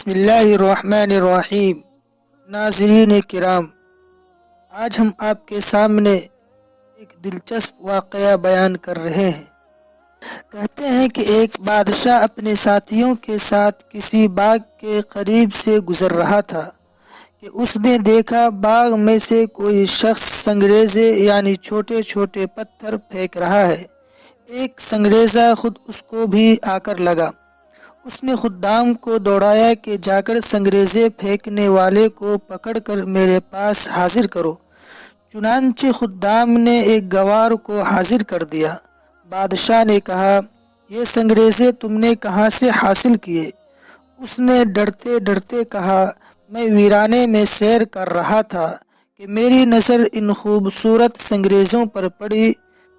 بسم اللہ الرحمن الرحیم۔ ناظرین کرام، آج ہم آپ کے سامنے ایک دلچسپ واقعہ بیان کر رہے ہیں۔ کہتے ہیں کہ ایک بادشاہ اپنے ساتھیوں کے ساتھ کسی باغ کے قریب سے گزر رہا تھا کہ اس نے دیکھا باغ میں سے کوئی شخص سنگریزے یعنی چھوٹے چھوٹے پتھر پھینک رہا ہے۔ ایک سنگریزہ خود اس کو بھی آ کر لگا۔ اس نے خدام کو دوڑایا کہ جا کر سنگریزے پھینکنے والے کو پکڑ کر میرے پاس حاضر کرو۔ چنانچہ خدام نے ایک گوار کو حاضر کر دیا۔ بادشاہ نے کہا، یہ سنگریزے تم نے کہاں سے حاصل کیے؟ اس نے ڈرتے ڈرتے کہا، میں ویرانے میں سیر کر رہا تھا کہ میری نظر ان خوبصورت سنگریزوں پر پڑی۔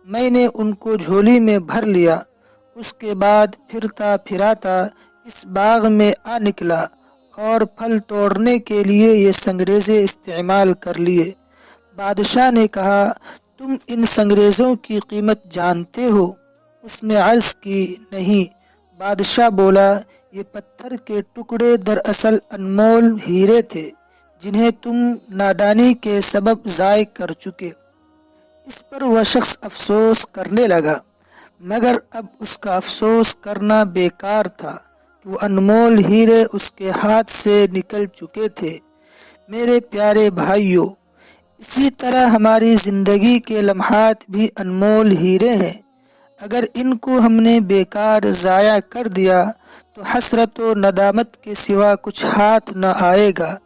میں نے ان کو جھولی میں بھر لیا۔ اس کے بعد پھرتا پھراتا اس باغ میں آ نکلا اور پھل توڑنے کے لیے یہ سنگریزے استعمال کر لیے۔ بادشاہ نے کہا، تم ان سنگریزوں کی قیمت جانتے ہو؟ اس نے عرض کی، نہیں۔ بادشاہ بولا، یہ پتھر کے ٹکڑے دراصل انمول ہیرے تھے جنہیں تم نادانی کے سبب ضائع کر چکے۔ اس پر وہ شخص افسوس کرنے لگا، مگر اب اس کا افسوس کرنا بیکار تھا کہ وہ انمول ہیرے اس کے ہاتھ سے نکل چکے تھے۔ میرے پیارے بھائیو، اسی طرح ہماری زندگی کے لمحات بھی انمول ہیرے ہیں۔ اگر ان کو ہم نے بیکار ضائع کر دیا تو حسرت و ندامت کے سوا کچھ ہاتھ نہ آئے گا۔